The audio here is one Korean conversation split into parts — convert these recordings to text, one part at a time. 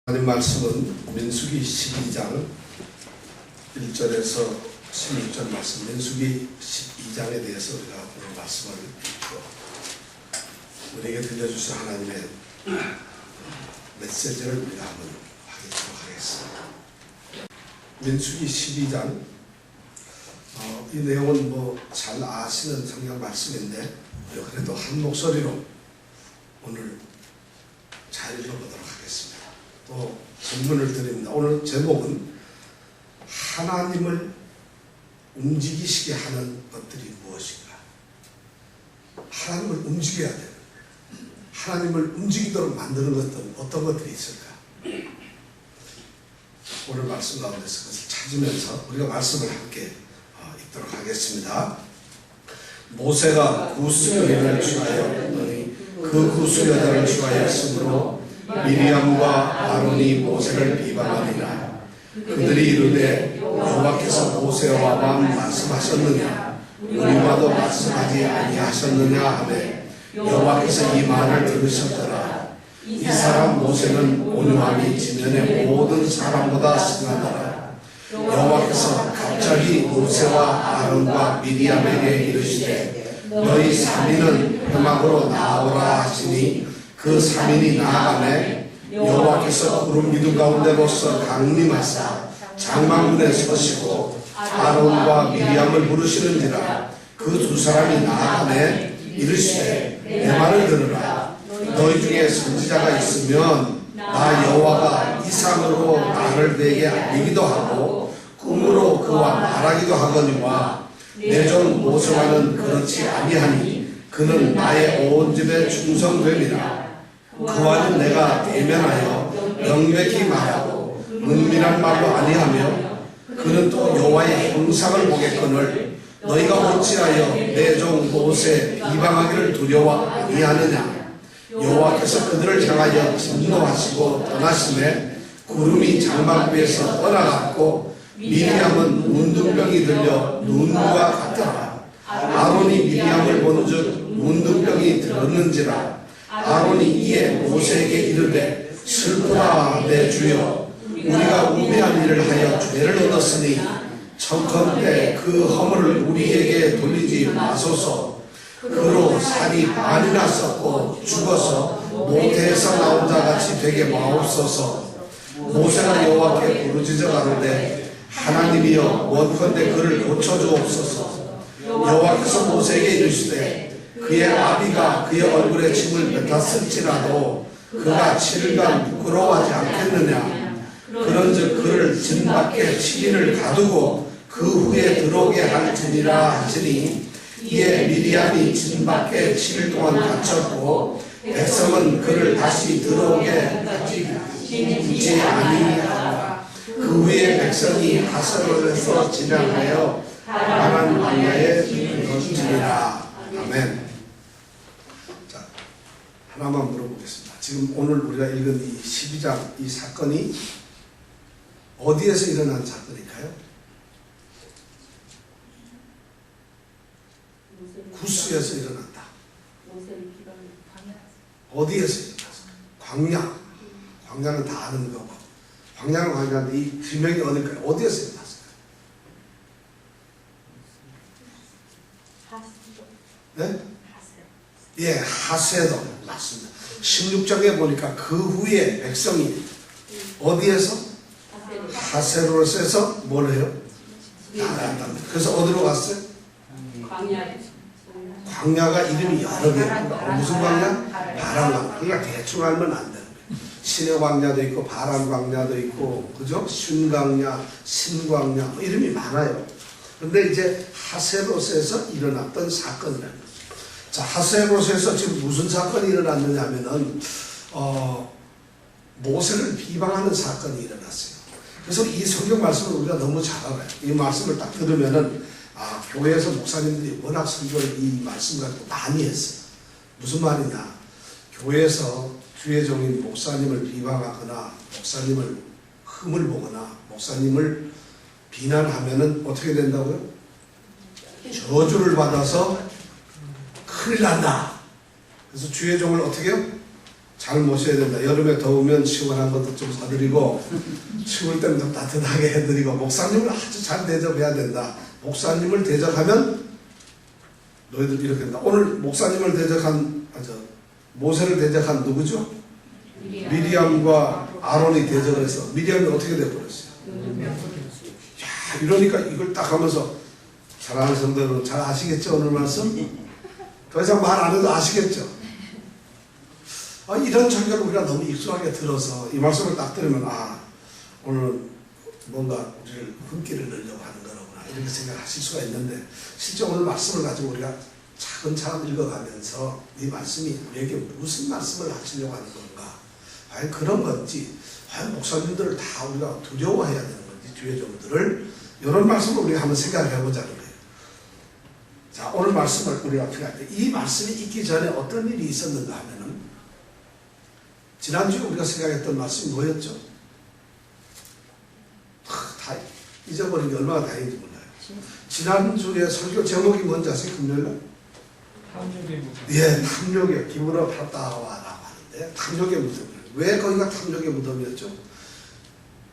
하나님 말씀은 민수기 12장 1절에서 16절 말씀, 민수기 12장에 대해서 우리가 오늘 말씀을 읽고 우리에게 들려주신 하나님의 메시지를 우리가 한번 확인하도록 하겠습니다. 민수기 12장 이 내용은 잘 아시는 성경 말씀인데 그래도 한 목소리로 오늘 잘 읽어보도록 하겠습니다. 또 질문을 드립니다. 오늘 제목은 하나님을 움직이시게 하는 것들이 무엇인가? 하나님을 움직여야 돼요. 하나님을 움직이도록 만드는 것들은 어떤 것들이 있을까? 오늘 말씀 가운데서 그것을 찾으면서 우리가 말씀을 함께 읽도록 하겠습니다. 모세가 구스 여인을 취하였더니 그 구스 여자를 취하였으므로 미리암과 아론이 모세를 비방하니라. 그들이 이르되 여호와께서 모세와 말씀하셨느냐 우리와도 말씀하지 아니하셨느냐 하되 여호와께서 이 말을 들으셨더라. 이 사람 모세는 온유함이 지면의 모든 사람보다 승하더라. 여호와께서 갑자기 모세와 아론과 미리암에게 이르시되 너희 3인은 회막으로 나오라 하시니 그 3인이 나아가매 여호와께서 구름 기둥 가운데로서 강림하사 장막문에 서시고 아론과 미리암을 부르시는지라. 그 두 사람이 나아가매 이르시되 내 말을 들으라. 너희 중에 선지자가 있으면 나 여호와가 이상으로 나를 내게 알리기도 하고 꿈으로 그와 말하기도 하거니와 내 종 모세와는 그렇지 아니하니 그는 나의 온 집에 충성됨이라. 그와는 내가 대면하여 명백히 말하고 은밀한 말로 아니하며 그는 또 여호와의 형상을 보겠거늘 너희가 어찌하여 내 종 모세 비방하기를 두려워 아니하느냐. 여호와께서 그들을 향하여 진노하시고 떠나심에 구름이 장막 위에서 떠나갔고 미리암은 문둥병이 들려 눈과 같더라. 아론이 미리암을 본즉 문둥병이 들었는지라. 아론이 이에 모세에게 이르되 슬프다 내 주여 우리가 우매한 일을 하여 죄를 얻었으니 청컨대 그 허물을 우리에게 돌리지 마소서. 그로 살이 반이나 썩고 죽어서 모태에서 나온 자같이 되게 마옵소서. 모세가 여호와께 부르짖어 가로되 하나님이여 원컨대 그를 고쳐주옵소서. 여호와께서 모세에게 이르시되 그의 아비가 그의 얼굴에 침을 뱉었을지라도 그가 7일간 부끄러워하지 않겠느냐. 그런즉 그를 진 밖에 7일을 가두고 그 후에 들어오게 할지니라 하시니 이에 미리암이 진 밖에 7일 동안 갇혔고 백성은 그를 다시 들어오게 하지 아니하더라. 그 후에 백성이 하세론에서 진앙하여 가나안 광야에 이르렀지니라. 아멘. 자, 하나만 물어보겠습니다. 지금 오늘 우리가 읽은 이 12장 이 사건이 어디에서 일어난 사건일까요? 구스에서 일어났다. 어디에서 일어났어? 광야는 다 아는 거고. 광야는 광야인데 이 지명이 어딜까요? 어디에서 일어났어요? 네? 예, 하세도 맞습니다. 16장에 보니까 그 후에 백성이 어디에서? 하세로에서 뭘 해요? 나갔답니다. 그래서 어디로 갔어요? 광야가 이름이 여러 개예요. 무슨 광야? 바람 광야. 그러니까 대충 알면 안 되는 거예요. 신의 광야도 있고 바람 광야도 있고, 그죠? 슌광야, 신광야 이름이 많아요. 그런데 이제 하세로스에서 일어났던 사건이라는 거죠. 자, 하세로스에서 지금 무슨 사건이 일어났느냐 하면은 모세를 비방하는 사건이 일어났어요. 그래서 이 성경 말씀을 우리가 너무 잘 알아요. 이 말씀을 딱 들으면은 교회에서 목사님들이 워낙 설교를 이 말씀 가지고 많이 했어요. 무슨 말이냐? 교회에서 주의 종인 목사님을 비방하거나 목사님을 흠을 보거나 목사님을 비난하면은 어떻게 된다고요? 저주를 받아서 큰일 난다. 그래서 주의 종을 어떻게 해요? 잘 모셔야 된다. 여름에 더우면 시원한 것도 좀 사드리고 추울 때는 좀 따뜻하게 해드리고 목사님을 아주 잘 대접해야 된다. 목사님을 대접하면 너희들 이렇게 된다. 오늘 목사님을 대접한 모세를 대접한 누구죠? 미리암과 아론이 대접을 해서 미리암이 어떻게 돼버렸어요? 야, 이러니까 이걸 딱 하면서 사랑하는 성도들 잘 아시겠죠? 오늘 말씀? 더 이상 말 안 해도 아시겠죠? 이런 장면을 우리가 너무 익숙하게 들어서 이 말씀을 딱 들으면 오늘 뭔가 우리를 hun기를 넣으려고 하는 거라구나 이렇게 생각하실 수가 있는데 실제 오늘 말씀을 가지고 우리가 차근차근 읽어가면서 이 말씀이 우리에게 무슨 말씀을 하시려고 하는 건가, 과연 그런 건지, 과연 목사님들을 다 우리가 두려워해야 되는 건지, 주의 종들을 이런 말씀을 우리가 한번 생각을 해보자는 거예요. 자, 오늘 말씀을 우리가 어떻게 할 때 이 말씀이 있기 전에 어떤 일이 있었는가 하면은 지난주에 우리가 생각했던 말씀이 뭐였죠? 다 잊어버린 게 얼마나 다행인지 몰라요. 지난주에 설교 제목이 뭔지 아세요? 금요일날? 탐욕의 무덤. 예, 탐욕의 기브로 파다와라고 하는데 탐욕의 무덤이에요. 왜 거기가 탐욕의 무덤이었죠?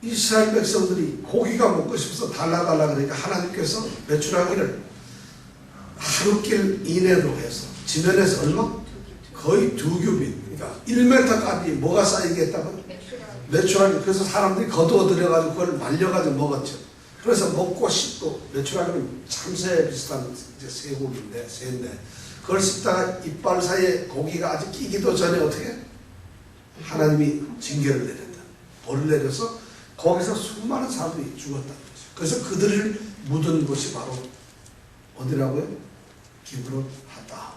이스라엘 백성들이 고기가 먹고 싶어서 달라달라 그러니까 하나님께서 매출하기를 하루길 이내로 해서 지면에서 얼마? 거의 2규빗, 그러니까 1m까지 뭐가 쌓이겠다고? 매출하기. 그래서 사람들이 거두어들여가지고 그걸 말려가지고 먹었죠. 그래서 먹고 씹고, 매출하기는 참새에 비슷한 새고기인데, 새인데 그걸 씹다가 이빨 사이에 고기가 아직 끼기도 전에 어떻게? 하나님이 징계를 내렸다. 벌을 내려서 거기서 수많은 사람들이 죽었다는 거죠. 그래서 그들을 묻은 곳이 바로 어디라고요? 기브롯 하다.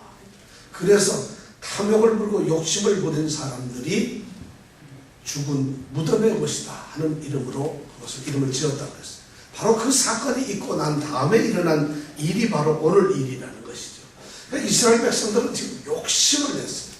그래서 탐욕을 부리고 욕심을 부린 사람들이 죽은 무덤의 곳이다 하는 이름으로 그것을 이름을 지었다고 했어요. 바로 그 사건이 있고 난 다음에 일어난 일이 바로 오늘 일이라는 것이죠. 그러니까 이스라엘 백성들은 지금 욕심을 냈어요.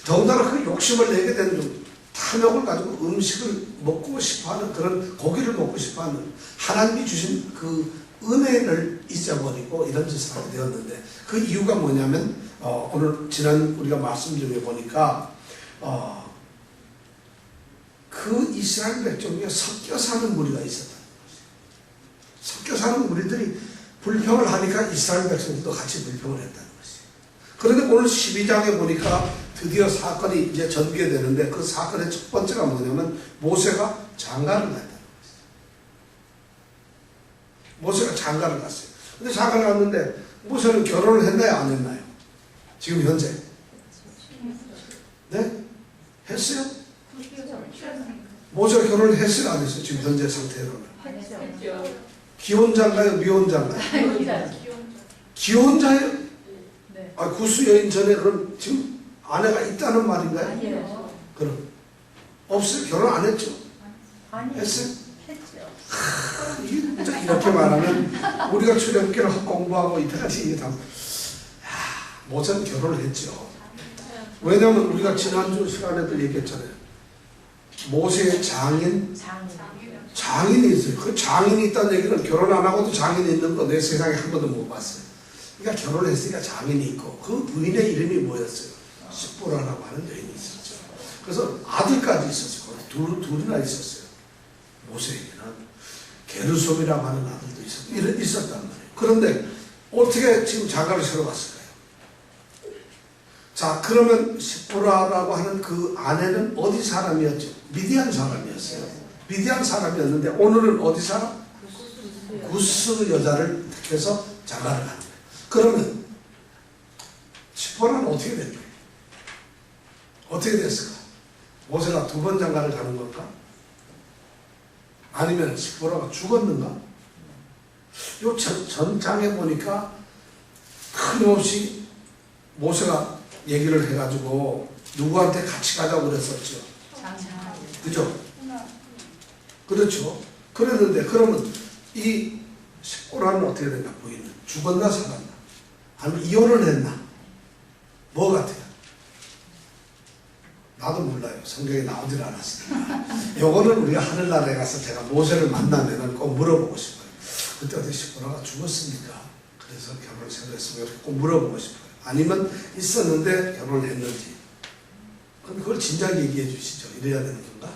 더군다나 그 욕심을 내게 된 탐욕을 가지고 음식을 먹고 싶어하는, 그런 고기를 먹고 싶어하는 하나님이 주신 그 은혜를 잊어버리고 이런 짓을 하게 되었는데, 그 이유가 뭐냐면 오늘 지난 우리가 말씀 중에 보니까 그 이스라엘 백성 중에 섞여 사는 무리가 있었다는 것이에요. 섞여 사는 무리들이 불평을 하니까 이스라엘 백성들도 같이 불평을 했다는 것이에요. 그런데 오늘 12장에 보니까 드디어 사건이 이제 전개되는데, 그 사건의 첫 번째가 뭐냐면 모세가 장가를 갔다는 것이에요. 모세가 장가를 갔어요. 근데 장가를 갔는데 모세는 결혼을 했나요? 안 했나요? 지금 현재? 네? 했어요? 모세가 결혼을 했어요? 안 했어요? 지금 현재 상태로는? 했죠. 기혼자인가요? 미혼자인가요? 기혼자예요? 네. 구수 여인 전에 그럼 지금 아내가 있다는 말인가요? 아니요. 그럼 없어요? 결혼 안 했죠? 아니요. 했어요? 했죠. 이렇게 말하면 우리가 출애굽기를 공부하고 이때까지 이게 다 모세는 결혼을 했죠. 왜냐하면 우리가 지난주 시간에도 얘기했잖아요. 모세의 장인이 있어요. 그 장인이 있다는 얘기는 결혼 안 하고도 장인이 있는 거 내 세상에 한 번도 못 봤어요. 그러니까 결혼을 했으니까 장인이 있고, 그 부인의 이름이 뭐였어요? 십보라라고 하는 여인이 있었죠. 그래서 아들까지 있었어요. 둘이나 있었어요. 모세에게는 게르솜이라고 하는 아들도 있었단 말이에요. 그런데 어떻게 지금 장가를 새로 갔을까요? 자, 그러면 십보라라고 하는 그 아내는 어디 사람이었죠? 미디안 사람이었어요. 미디안 사람이었는데 오늘은 어디 사람? 구스 여자를 택해서 장가를 가는 거예요. 그러면 십보라는 어떻게 된 거예요? 어떻게 됐을까? 모세가 2번 장가를 가는 걸까? 아니면 십보라가 죽었는가? 요 전장에 보니까 끊임없이 모세가 얘기를 해가지고 누구한테 같이 가자고 그랬었죠. 그죠? 그렇죠. 그랬는데 그러면 이 십보라는 어떻게 됐나? 부인은 죽었나 살았나? 아니면 이혼을 했나? 뭐 같아요? 나도 몰라요. 성경에 나오질 않았으니까. 요거는 우리가 하늘나라에 가서 제가 모세를 만나면 꼭 물어보고 싶어요. 그때 어떻게 십보라가 죽었습니까? 그래서 결혼을 새로 했으면 꼭 물어보고 싶어요. 아니면 있었는데 결혼을 했는지. 그럼 그걸 진작 얘기해 주시죠. 이래야 되는 건가?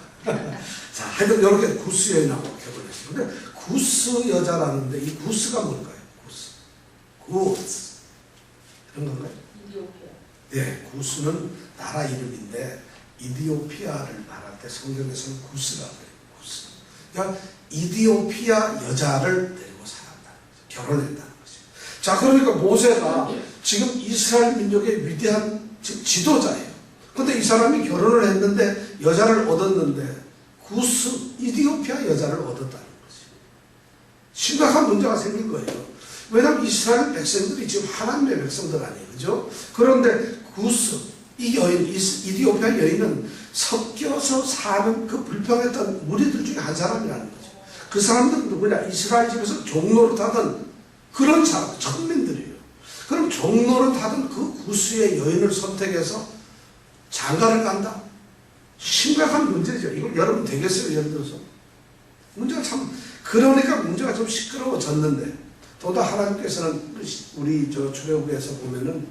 자, 하여튼 이렇게 구스 여인하고 결혼했어요. 근데 구스 여자라는데 이 구스가 뭘까요? 구스. 그런 건가요? 이디오피아. 네, 구스는 나라 이름인데 이디오피아를 말할 때 성경에서는 구스라고 해요. 구스. 그러니까 이디오피아 여자를 데리고 살았다는 거죠. 결혼했다는 거죠. 자, 그러니까 모세가 지금 이스라엘 민족의 위대한 지도자예요. 근데 이 사람이 결혼을 했는데 여자를 얻었는데 구스, 이디오피아 여자를 얻었다는 거죠. 심각한 문제가 생긴 거예요. 왜냐하면 이스라엘 백성들이 지금 하나님의 백성들 아니에요. 그죠? 그런데 구스, 이 여인, 이디오피아 여인은 섞여서 사는 그 불평했던 무리들 중에 한 사람이라는 거죠. 그 사람들은 누구냐? 이스라엘 집에서 종노릇하던 그런 사람, 천민들이에요. 그럼 종노릇하던 그 구스의 여인을 선택해서 장가를 간다? 심각한 문제죠. 이거 여러분 되겠어요? 예를 들어서. 문제가 참, 그러니까 문제가 좀 시끄러워졌는데, 또다 하나님께서는 우리 출애굽에서 보면은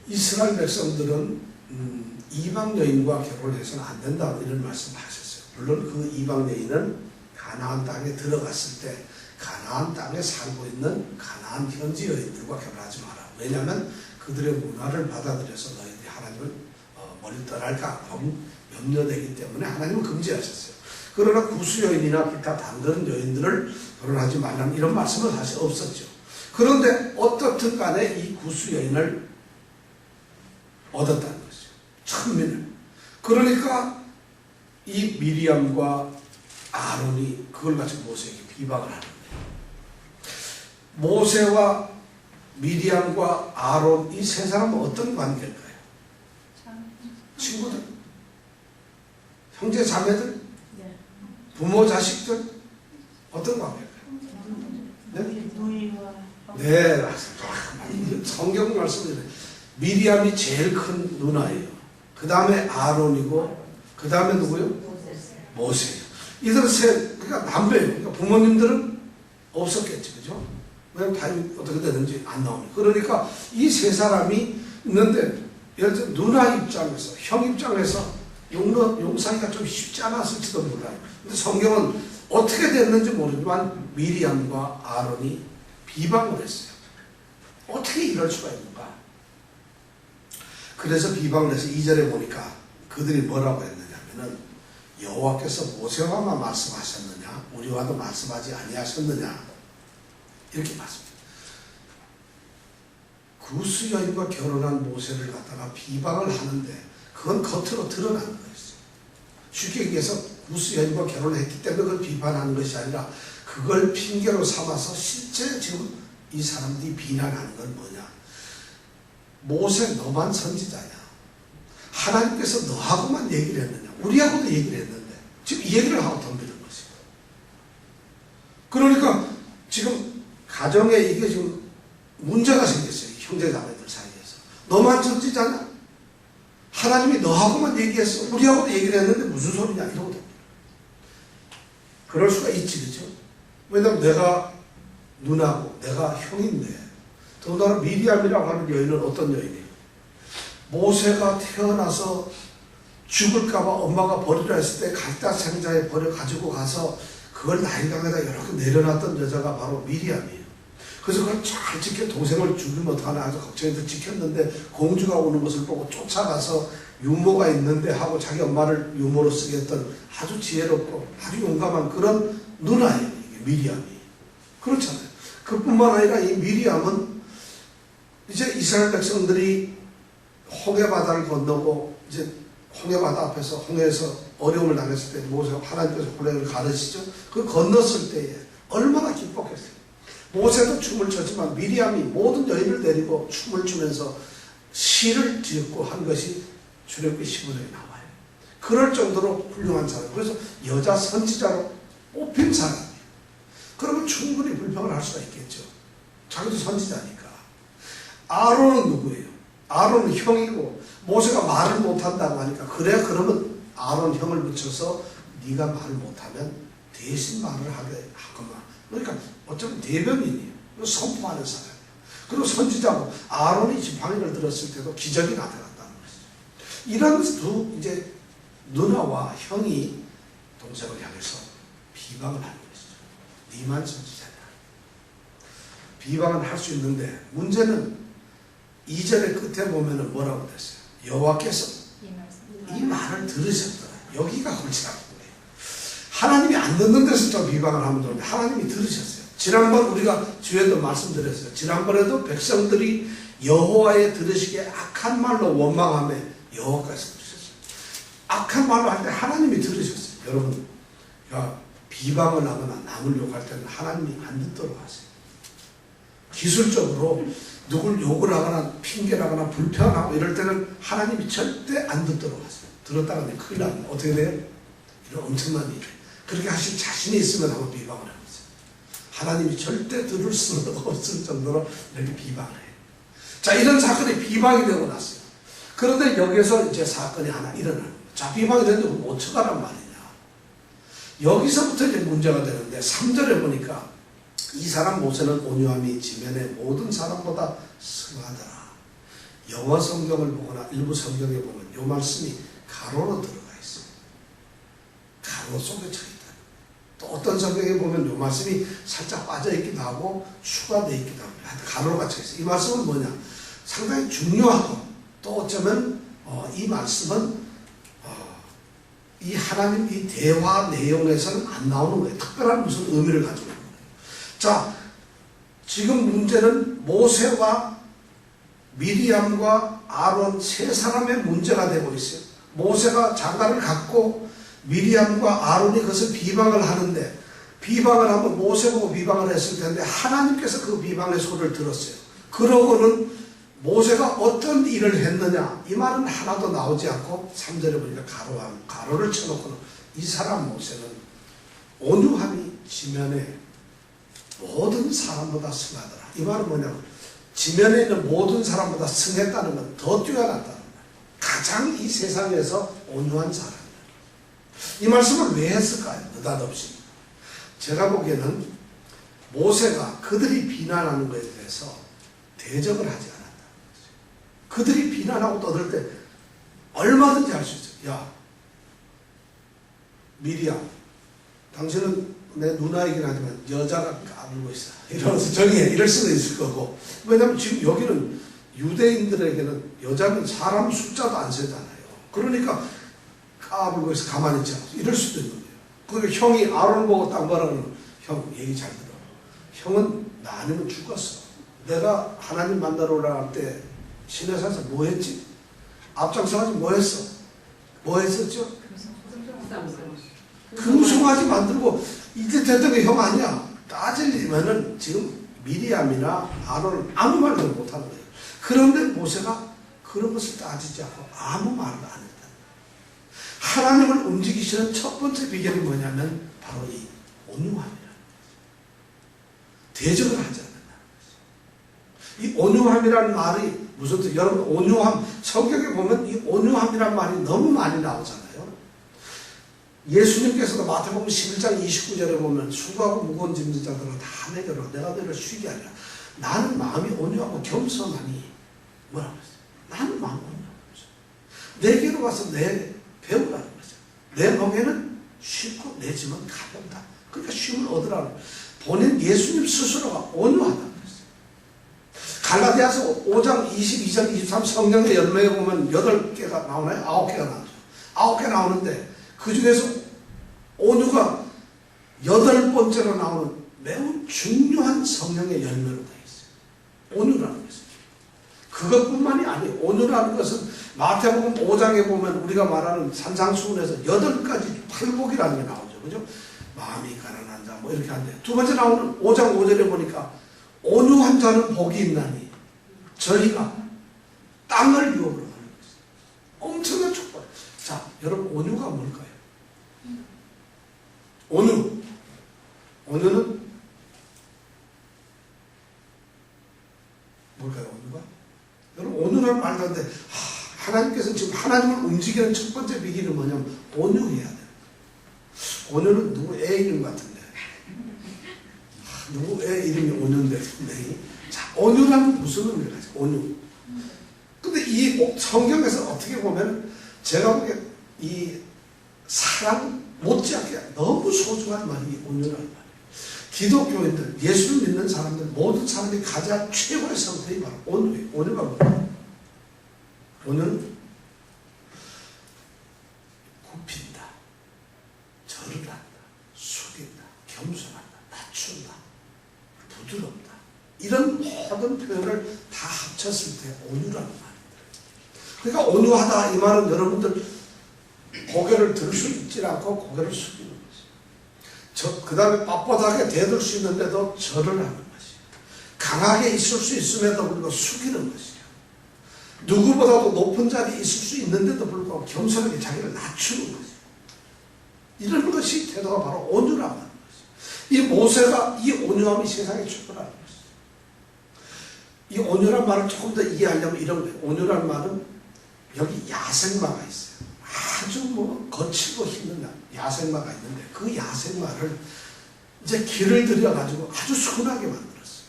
이스라엘 백성들은 이방 여인과 결혼해서는 안 된다 이런 말씀을 하셨어요. 물론 그 이방 여인은 가나안 땅에 들어갔을 때 가나안 땅에 살고 있는 가나안 현지 여인들과 결혼하지 마라. 왜냐하면 그들의 문화를 받아들여서 너희들이 하나님을 멀리 떠날까 염려되기 때문에 하나님은 금지하셨어요. 그러나 구스 여인이나 기타 다른 여인들을 결혼하지 말라는 이런 말씀은 사실 없었죠. 그런데 어떻든 간에 이 구스 여인을 얻었다는 거죠. 천민을. 그러니까 이 미리암과 아론이 그걸 가지고 모세에게 비방을 하는 거예요. 모세와 미리암과 아론 이 세 사람은 어떤 관계일까요? 친구들? 형제 자매들? 네. 부모 자식들? 어떤 관계일까요? 네? 누이와. 네, 맞습니다. 성경 말씀이에요. 미리암이 제일 큰 누나예요. 그 다음에 아론이고, 그 다음에 누구요? 모세예요. 이들 셋, 그러니까 남매예요. 그러니까 부모님들은 없었겠지, 그죠? 왜냐면 타임 어떻게 되는지 안 나오니까. 그러니까 이 세 사람이 있는데, 예를 들어 누나 입장에서, 형 입장에서 용서하기가 좀 쉽지 않았을지도 몰라요. 근데 성경은 어떻게 됐는지 모르지만 미리암과 아론이 비방을 했어요. 어떻게 이럴 수가 있는가? 그래서 비방을 해서 2절에 보니까 그들이 뭐라고 했느냐면은 여호와께서 모세와만 말씀하셨느냐? 우리와도 말씀하지 아니하셨느냐? 이렇게 말씀합니다. 구스 여인과 결혼한 모세를 갖다가 비방을 하는데 그건 겉으로 드러나는 거였어요. 쉽게 얘기해서 구스 여인과 결혼을 했기 때문에 그걸 비판하는 것이 아니라 그걸 핑계로 삼아서 실제 지금 이 사람들이 비난하는 건 뭐냐? 모세 너만 선지자냐? 하나님께서 너하고만 얘기를 했느냐? 우리하고도 얘기를 했는데 지금 이 얘기를 하고 덤비는 것이고. 그러니까 지금 가정에 이게 지금 문제가 생겼어요. 형제자매들 사이에서. 너만 선지자냐? 하나님이 너하고만 얘기했어. 우리하고도 얘기를 했는데 무슨 소리냐? 이러고 됩니다. 그럴 수가 있지, 그죠? 왜냐면 내가 누나고 내가 형인데 더군다나 미리암이라고 하는 여인은 어떤 여인이에요? 모세가 태어나서 죽을까봐 엄마가 버리라 했을 때 갈대 상자에 버려 가지고 가서 그걸 나일강에다 이렇게 내려놨던 여자가 바로 미리암이에요. 그래서 그걸 잘 지켜 동생을 죽이면 어떡하나 아주 걱정해서 지켰는데 공주가 오는 것을 보고 쫓아가서 유모가 있는데 하고 자기 엄마를 유모로 쓰게 했던 아주 지혜롭고 아주 용감한 그런 누나예요. 이게 미리암이. 그렇잖아요. 그뿐만 아니라 이 미리암은 이제 이스라엘 백성들이 홍해바다를 건너고 이제 홍해바다 앞에서 홍해에서 어려움을 당했을 때 모세가 하나님께서 홍해를 가르치죠. 그 건넜을 때에 얼마나 기뻤겠어요. 모세도 춤을 췄지만 미리암이 모든 여인을 데리고 춤을 추면서 시를 지었고 한 것이 출애굽기 15장에 나와요. 그럴 정도로 훌륭한 사람. 그래서 여자 선지자로 뽑힌 사람이에요. 그러면 충분히 불평을 할 수가 있겠죠. 자기도 선지자니까. 아론은 누구예요? 아론은 형이고 모세가 말을 못한다고 하니까 그래 그러면 아론 형을 붙여서 네가 말을 못하면 대신 말을 하게 하거나. 그러니까 어쩌면 대변인이에요. 선포하는 사람이에요. 그리고 선지자고 아론이 지팡이를 들었을 때도 기적이 나타났다는 것이죠. 이런 두 이제 누나와 형이 동생을 향해서 비방을 하는 것이죠. 니만 선지자냐. 비방을 할 수 있는데 문제는 2절의 끝에 보면은 뭐라고 됐어요? 여호와께서 이 말을 들으셨더라. 여기가 골치 아픈 거예요. 하나님이 안 듣는 데서 좀 비방을 하면 되는데 하나님이 들으셨어요. 지난번 우리가 주에도 말씀드렸어요. 지난번에도 백성들이 여호와의 들으시기에 악한 말로 원망하며 여호와께서 들으셨어요. 악한 말로 할 때 하나님이 들으셨어요. 여러분, 비방을 하거나 남을 욕할 때는 하나님이 안 듣도록 하세요. 기술적으로 누굴 욕을 하거나 핑계를 하거나 불평하고 이럴 때는 하나님이 절대 안 듣도록 하세요. 들었다가 큰일 나면 어떻게 돼요? 이런 엄청난 일. 그렇게 하실 자신이 있으면 한번 비방을 해보세요. 하나님이 절대 들을 수는 없을 정도로 이렇게 비방을 해요. 자, 이런 사건이 비방이 되고 났어요. 그런데 여기서 이제 사건이 하나 일어나는 거예요. 자, 비방이 되는데 그럼 어쩌라는 말이냐. 여기서부터 이제 문제가 되는데 3절에 보니까 이 사람 모세는 온유함이 지면의 모든 사람보다 승하더라. 영어 성경을 보거나 일부 성경에 보면 이 말씀이 가로로 들어가 있어요. 가로 속에 쳐 있다. 또 어떤 성경에 보면 이 말씀이 살짝 빠져 있기도 하고 추가되어 있기도 합니다. 가로가 쳐 있어요. 이 말씀은 뭐냐? 상당히 중요하고 또 어쩌면 이 말씀은 이 하나님 이 대화 내용에서는 안 나오는 거예요. 특별한 무슨 의미를 가지고 있는 거예요. 자, 지금 문제는 모세와 미리암과 아론 세 사람의 문제가 되고 있어요. 모세가 장가를 갖고 미리암과 아론이 그것을 비방을 하는데 비방을 하면 모세 보고 비방을 했을 텐데 하나님께서 그 비방의 소리를 들었어요. 그러고는 모세가 어떤 일을 했느냐 이 말은 하나도 나오지 않고 3절에 보니까 가로를 쳐놓고는 이 사람 모세는 온유함이 지면에 모든 사람보다 승하더라. 이 말은 뭐냐면 지면에 있는 모든 사람보다 승했다는 건 더 뛰어났다는 거예요. 가장 이 세상에서 온유한 사람이에요. 이 말씀을 왜 했을까요? 느닷없이. 제가 보기에는 모세가 그들이 비난하는 것에 대해서 대적을 하지 않았다는 거죠. 그들이 비난하고 떠들 때 얼마든지 할 수 있어요. 야, 미리암, 당신은 내 누나이긴 하지만 여자가 까불고 있어. 이러면서 정의해. 이럴 수도 있을 거고. 왜냐하면 지금 여기는 유대인들에게는 여자는 사람 숫자도 안 세잖아요. 그러니까 까불고 있어. 가만히 있지 않고. 이럴 수도 있는 거예요. 그러니까 형이 아론 보고 딱 뭐라 그러면 형 얘기 잘 들어. 형은 나 아니면 죽었어. 내가 하나님 만나러 올라갈 때 시내산에서 뭐 했지? 앞장서가지고 뭐 했어? 뭐 했었죠? 금송아지 만들고 이제 됐던 게 형 아니야. 따지려면은 지금 미리암이나 아론은 아무 말도 못하는 거예요. 그런데 모세가 그런 것을 따지지 않고 아무 말도 안 했다. 하나님을 움직이시는 첫 번째 비결이 뭐냐면 바로 이 온유함이라는 거예요. 대적을 하지 않는다는 거죠. 이 온유함이라는 말이 무슨 뜻이에요? 여러분 온유함 성경에 보면 이 온유함이라는 말이 너무 많이 나오잖아요. 예수님께서도 마태복음 11장 29절에 보면 수고하고 무거운 짐진 자들아 다 내게로 내가 너희를 쉬게 하리라. 나는 마음이 온유하고 겸손하니 뭐라고 했어요? 나는 마음이 온유하고 겸손. 내게로 와서 배우라는 거죠. 내 멍에는 쉽고 내 짐은 가볍다. 그러니까 쉼을 얻으라는 거예요. 본인 예수님 스스로가 온유하다는 거예요. 갈라디아서 5장 22절 23 성령의 열매에 보면 8개가 나오나요? 9개가 나오죠. 9개 나오는데 그 중에서 온유가 8번째로 나오는 매우 중요한 성령의 열매로 되어 있어요. 온유라는 것은. 그것뿐만이 아니에요. 온유라는 것은 마태복음 5장에 보면 우리가 말하는 산상수훈에서 8가지 팔복이라는 게 나오죠. 그죠? 마음이 가난한 자, 뭐 이렇게 하는데. 두 번째 나오는 5장 5절에 보니까 온유한 자는 복이 있나니 저희가 땅을 유업으로 하는 것이죠. 엄청난 축복. 자, 여러분 온유가 뭘까요? 온유. 온유는 뭘까요? 온유가? 여러분 온유라는 말도 안 돼. 하나님께서 지금 하나님을 움직이는 첫 번째 비결은 뭐냐면 온유해야 돼요. 온유는 누구 애 이름 같은데. 누구 애 이름이 온유인데. 네. 자, 온유라는 무슨 의미를 가지고 온유. 근데 이 성경에서 어떻게 보면 제가 보기에 이 사랑 못지않게 너무 소중한 말이 이 온유라는 말이에요. 기독교인들, 예수를 믿는 사람들, 모든 사람이 가장 최고의 상태이 바로 온유예요. 온유가 뭐예요? 온유는 굽힌다, 절을 한다, 숙인다, 겸손한다, 낮춘다, 부드럽다. 이런 모든 표현을 다 합쳤을 때 온유라는 말입니다. 그러니까 온유하다 이 말은 여러분들 고개를 들 수 있지 않고 고개를 숙이는 것이에요. 그 다음에 빳빳하게 대들 수 있는데도 절을 하는 것이에요. 강하게 있을 수 있음에도 불구하고 숙이는 것이에요. 누구보다도 높은 자리에 있을 수 있는데도 불구하고 겸손하게 자기를 낮추는 것이에요. 이런 것이 태도가 바로 온유라고 하는 것이에요. 이 모세가 이 온유함이 세상에 출현하는 것이에요. 이 온유란 말을 조금 더 이해하려면 이런 거예요. 온유란 말은 여기 야생마가 있어요. 아주 거칠고 힘든 야생마가 있는데 그 야생마를 이제 길을 들여가지고 아주 순하게 만들었어요.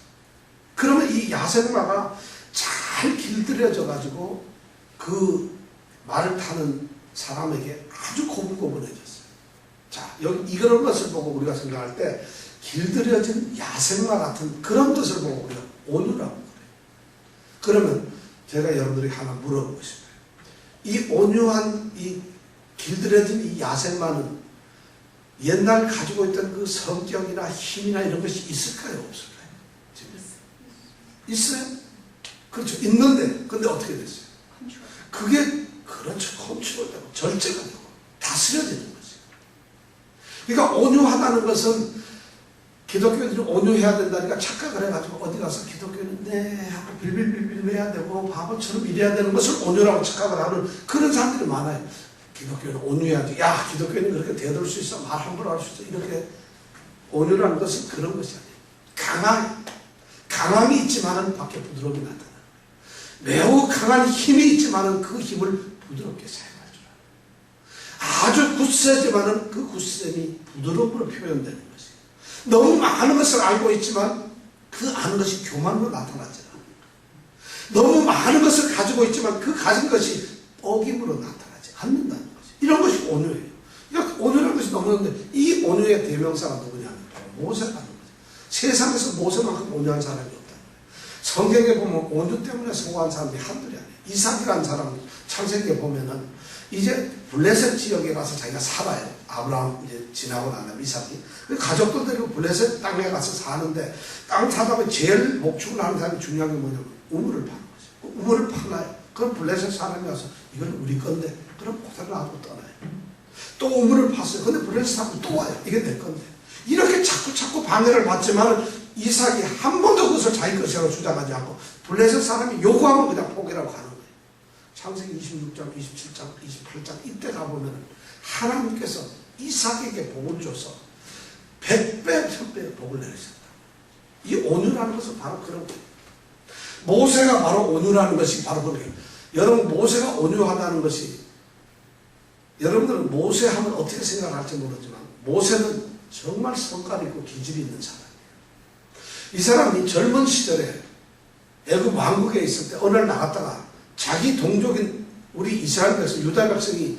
그러면 이 야생마가 잘 길들여져가지고 그 말을 타는 사람에게 아주 고분고분해졌어요. 자, 여기 이런 것을 보고 우리가 생각할 때 길들여진 야생마 같은 그런 것을 보고 우리가 온유라고 그래요. 그러면 제가 여러분들이 하나 물어보고 싶어요. 이 온유한 이 길들여진 이 야생마는 옛날 가지고 있던 그 성격이나 힘이나 이런 것이 있을까요? 없을까요? 있어요? 그렇죠. 있는데 근데 어떻게 됐어요? 그게 그렇죠. 컨트롤되고 절제가 되고 다스려지는 거죠. 그러니까 온유하다는 것은 기독교인들이 온유해야 된다니까 착각을 해가지고 어디 가서 기독교인은 네 하고 빌빌빌빌 해야 되고 바보처럼 이래야 되는 것을 온유라고 착각을 하는 그런 사람들이 많아요. 기독교인은 온유해야지. 야, 기독교인은 그렇게 대들 수 있어. 말 함부로 할 수 있어. 이렇게 온유라는 것은 그런 것이 아니에요. 강함이 있지만은 밖에 부드러움이 나타나는 거예요. 매우 강한 힘이 있지만은 그 힘을 부드럽게 사용할 줄 알아요. 아주 굳세지만은 그 굳셈이 부드러움으로 표현되는 거예요. 너무 많은 것을 알고 있지만 그 아는 것이 교만으로 나타나지 않아요. 너무 많은 것을 가지고 있지만 그 가진 것이 어김으로 나타나지 않는다는 것이. 이런 것이 온유예요. 그러니까 온유라는 것이 너무는데 이 온유의 대명사가 누구냐면 모세라는 거죠. 세상에서 모세만큼 온유한 사람이 없다는 거예요. 성경에 보면 온유 때문에 성공한 사람이 한둘이 아니에요. 이삭이라는 사람 창세기에 보면은 이제 블레셋 지역에 가서 자기가 살아요. 아브라함 이제 지나고 난 다음에 이삭이. 가족들 데리고 블레셋 땅에 가서 사는데 땅 사다 보면 제일 목축을 하는 사람이 중요한 게 뭐냐면 우물을 파는 거죠. 우물을 파나요. 그럼 블레셋 사람이 와서 이건 우리 건데 그럼 고사를 놔두고 떠나요. 또 우물을 팠어요. 근데 블레셋 사람이 또 와요. 이게 내 건데. 이렇게 자꾸 방해를 받지만 이삭이 한 번도 그것을 자기 것이라고 주장하지 않고 블레셋 사람이 요구하면 그냥 포기라고 하는 거예요. 창세기 26장, 27장, 28장 이때 가보면 하나님께서 이삭에게 복을 줘서 100배, 1000배의 복을 내리셨다. 이 온유라는 것은 바로 그런 거예요. 모세가 바로 온유라는 것이 바로 그래요. 여러분 모세가 온유하다는 것이 여러분들은 모세 하면 어떻게 생각할지 모르지만 모세는 정말 성깔 있고 기질이 있는 사람이에요. 이 사람이 젊은 시절에 애굽 왕국에 있을 때 어느 날 나갔다가 자기 동족인 우리 이스라엘 백성, 유다 백성이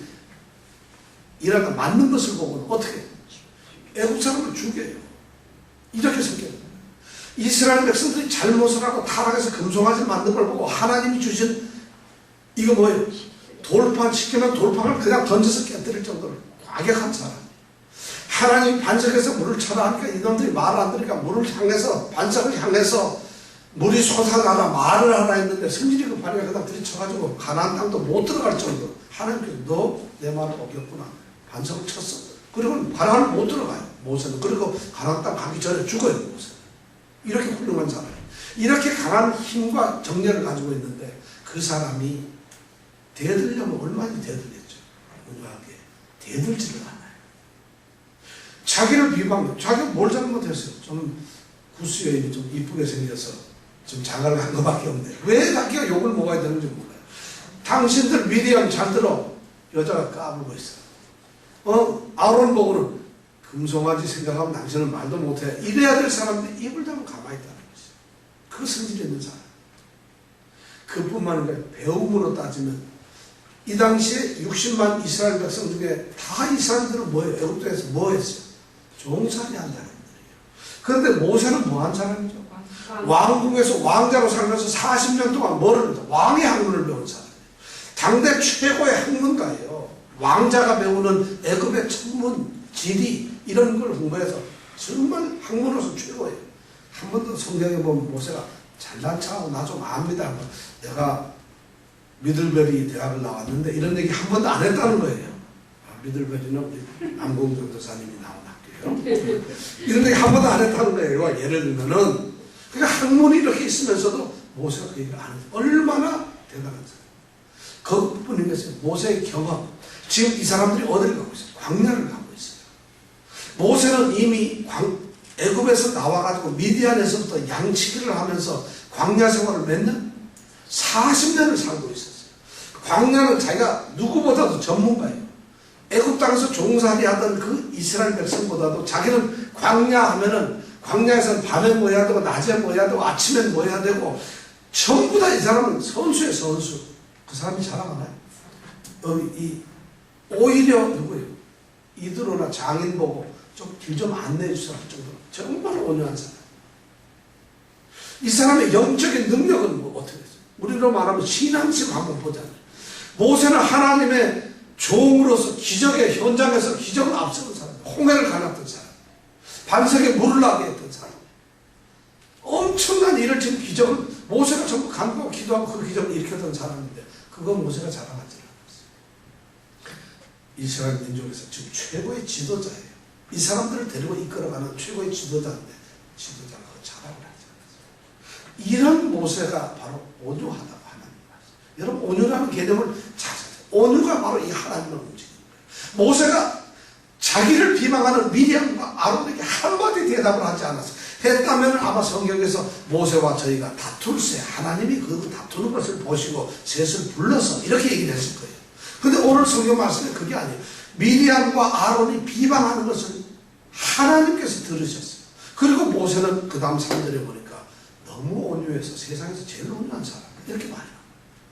일하다 맞는 것을 보고는 어떻게 애국 사람을 죽여요. 이렇게 생겨요. 이스라엘 백성들이 잘못을 하고 타락해서 금송아지를 만든 걸 보고 하나님이 주신 이거 뭐예요? 돌판 시키면 돌판을 그냥 던져서 깨뜨릴 정도로 과격한 사람. 하나님이 반석에서 물을 쳐라 하니까 이놈들이 말을 안 들으니까 물을 향해서 반석을 향해서 물이 솟아나라 말을 하라 했는데 성질이 급하니까 그다음 들이쳐가지고 가나안 땅도 못 들어갈 정도로 하나님께서 너 내 말을 어겼구나. 반석을 쳤어. 그러면 가나안을 못 들어가요. 모세는. 그리고 가나안 땅 가기 전에 죽어요. 모세는. 이렇게 훌륭한 사람. 이렇게 강한 힘과 정열을 가지고 있는데 그 사람이 대들려면 얼마나 대들겠죠. 온유하게 대들지를 않아요. 자기를 비방해요. 자기가 뭘 잘못했어요. 좀 구스 여인이 좀 이쁘게 생겨서 좀 장가를 간 것밖에 없네. 왜 자기가 욕을 먹어야 되는지 몰라요. 당신들 미디엄 잘 들어. 여자가 까불고 있어. 아론 보고는 금송아지 생각하면 당신은 말도 못해. 이래야 될 사람인데 입을 닫고 가만히 있다는 것이죠. 그 성질 있는 사람. 그뿐만 아니라 배움으로 따지면 이 당시에 60만 이스라엘 백성 중에 다 이 사람들은 뭐예요? 애굽 땅에서 뭐 했어요? 종살이 한 사람들이에요. 그런데 모세는 뭐 한 사람이죠? 왕궁에서 왕자로 살면서 40년 동안 뭐를 배웠다? 왕의 학문을 배운 사람이에요. 당대 최고의 학문가예요. 왕자가 배우는 애굽의 천문, 지리 이런 걸 공부해서 정말 학문으로서 최고예요. 한 번도 성경에 보면 모세가 잘난 척하고 나 좀 압니다. 내가 미들베리 대학을 나왔는데 이런 얘기 한 번도 안 했다는 거예요. 미들베리는 우리 남궁 전도사님이 나온 학교예요. 이런 얘기 한 번도 안 했다는 거예요. 예를 들면은 그러니까 학문이 이렇게 있으면서도 모세가 그 얘기를 안 해요. 얼마나 대단한 사람. 그뿐이겠어요. 모세의 경험. 지금 이 사람들이 어디를 가고 있어요? 광야를 가고 있어요. 모세는 이미 애굽에서 나와가지고 미디안에서부터 양치기를 하면서 광야 생활을 몇 년? 40년을 살고 있었어요. 광야는 자기가 누구보다도 전문가예요. 애굽 땅에서 종살이 하던 그 이스라엘 백성보다도 자기는 광야 하면은 광야에서는 밤에 뭐 해야 되고 낮에 뭐 해야 되고 아침에 뭐 해야 되고 전부 다 이 사람은 선수예요. 선수. 그 사람이 자랑하나요? 오히려 누구예요? 이드로나 장인 보고 좀 길 좀 안내해 주세요 정도로 정말 온유한 사람. 이 사람의 영적인 능력은 뭐 어떻게 됐어요? 우리로 말하면 신앙심 한번 보잖아요. 모세는 하나님의 종으로서 기적의 현장에서 기적을 앞세운 사람, 홍해를 갈랐던 사람, 반석에 물을 나게 했던 사람, 엄청난 일을 지금 기적을 모세가 전부 간구하고 기도하고 그 기적을 일으켰던 사람인데 그건 모세가 자랑하지 않았어요. 이스라엘 민족에서 지금 최고의 지도자예요. 이 사람들을 데리고 이끌어가는 최고의 지도자인데 지도자가 자랑을 하지 않았어요. 이런 모세가 바로 온유하다고 하나님 말씀. 여러분 온유라는 개념을 잘 찾아요. 온유가 바로 이 하나님을 움직이는 거예요. 모세가 자기를 비방하는 미리암과 아론에게 한마디 대답을 하지 않았어요. 했다면 아마 성경에서 모세와 저희가 다툴세 하나님이 그 다투는 것을 보시고 셋을 불러서 이렇게 얘기를 했을 거예요. 근데 오늘 성경 말씀에 그게 아니에요. 미리암과 아론이 비방하는 것을 하나님께서 들으셨어요. 그리고 모세는 그 다음 3절에 보니까 너무 온유해서 세상에서 제일 온유한 사람 이렇게 말해요.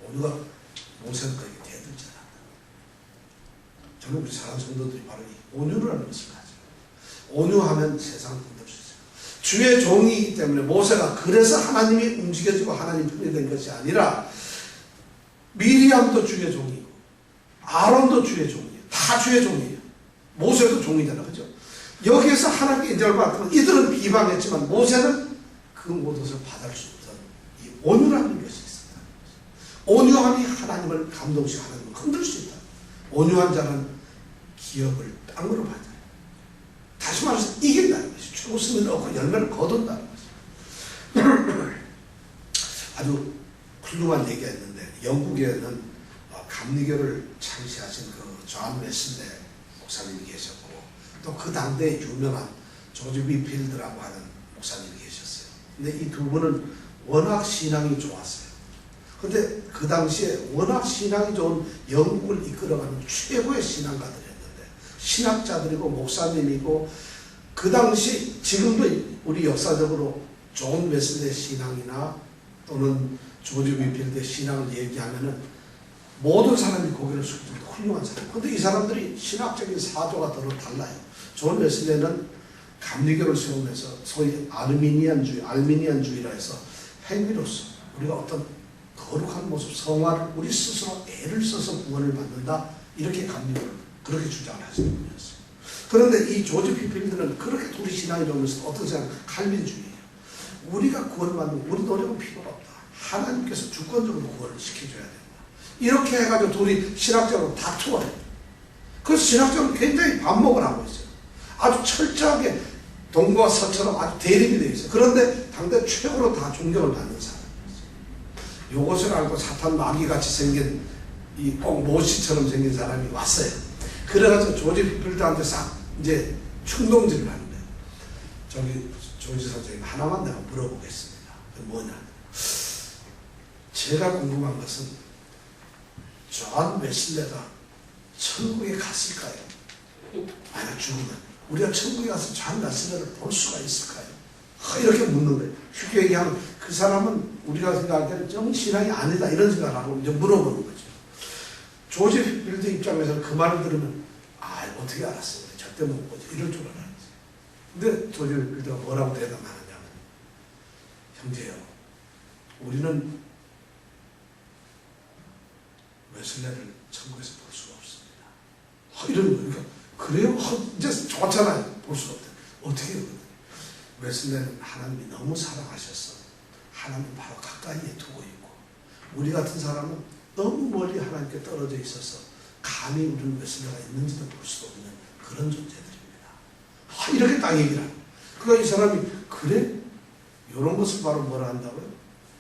온유가 모세는 그에게 대들지 않았다. 저는 우리 사랑 성도들이 바로 이 온유라는 것을 가져요. 온유하면 세상을 흔들 수 있어요. 주의 종이기 때문에 모세가 그래서 하나님이 움직여지고 하나님 편이 된 것이 아니라 미리암도 주의 종이고 아론도 주의 종이에요. 다 주의 종이에요. 모세도 종이잖아. 그죠? 여기에서 하나님께 인정을 받고 이들은 비방했지만 모세는 그 모든 것을 받을 수 없던 이 온유라는 것이 있습니다. 온유함이 하나님을 감동시키고 하나님을 흔들 수 있다. 온유한 자는 기업을 땅으로 받아요. 다시 말해서 이긴다는 것이 최고 승리를 얻고 열매를 거둔다는 것이. 아주 훌륭한 얘기가 있는데 영국에는 감리교를 창시하신 그 존 웨슬레 목사님이 계셨고 또 그 당대에 유명한 조지 위필드라고 하는 목사님이 계셨어요. 근데 이 두 분은 워낙 신앙이 좋았어요. 근데 그 당시에 워낙 신앙이 좋은 영국을 이끌어가는 최고의 신앙가들이었는데 신학자들이고 목사님이고 그 당시 지금도 우리 역사적으로 존 웨슬레 신앙이나 또는 조지 위필드의 신앙을 얘기하면은 모든 사람이 고개를 숙일 정도 훌륭한 사람. 근데 이 사람들이 신학적인 사조가 더러 달라요. 존 웨슬레는 감리교를 세우면서 소위 알미니안주의라 해서 행위로서 우리가 어떤 거룩한 모습, 성화를 우리 스스로 애를 써서 구원을 받는다. 이렇게 감리교를 그렇게 주장을 하시는 분이었어요. 그런데 이 조지 피필드는 그렇게 둘이 신앙이 좋으면서 어떤 사람은 칼빈주의예요. 우리가 구원을 받는 우리 노력은 필요가 없다. 하나님께서 주권적으로 구원을 시켜줘야 된다. 이렇게 해가지고 둘이 신학적으로 다투어요. 그래서 신학적으로 굉장히 반목을 하고 있어요. 아주 철저하게 동과 서처럼 아주 대립이 되어 있어요. 그런데 당대 최고로 다 존경을 받는 사람이었어요. 이것을 알고 사탄 마귀같이 생긴 이 꼭 모시처럼 생긴 사람이 왔어요. 그래가지고 조지 피필드한테 싹 이제 충동질을 하는데 저기 조지 선생님 하나만 내가 물어보겠습니다. 뭐냐? 제가 궁금한 것은 존 웨슬레가 천국에 갔을까요? 만약 죽으면 우리가 천국에 가서 존 웨슬레를 볼 수가 있을까요? 이렇게 묻는 거예요. 쉽게 얘기하면 그 사람은 우리가 생각할 때는 정신앙이 아니다 이런 생각을 하고 이제 물어보는 거죠. 조지 빌드 입장에서는 그 말을 들으면 어떻게 알았어? 절대 못 보지. 이럴 줄 알았지. 근데 조지 빌드가 뭐라고 대답하느냐면 형제요. 우리는 웨슬레를 천국에서 볼 수가 없습니다. 이런 거니까 그래요? 이제 좋잖아요. 볼 수가 없다. 어떻게 해요? 웨슬레는 하나님이 너무 사랑하셔서 하나님 바로 가까이에 두고 있고 우리 같은 사람은 너무 멀리 하나님께 떨어져 있어서 감히 우리는 웨슬레가 있는지도 볼 수도 없는 그런 존재들입니다. 이렇게 딱 얘기를 하는 거예요. 그러니까 이 사람이 그래? 이런 것을 바로 뭐라 한다고요?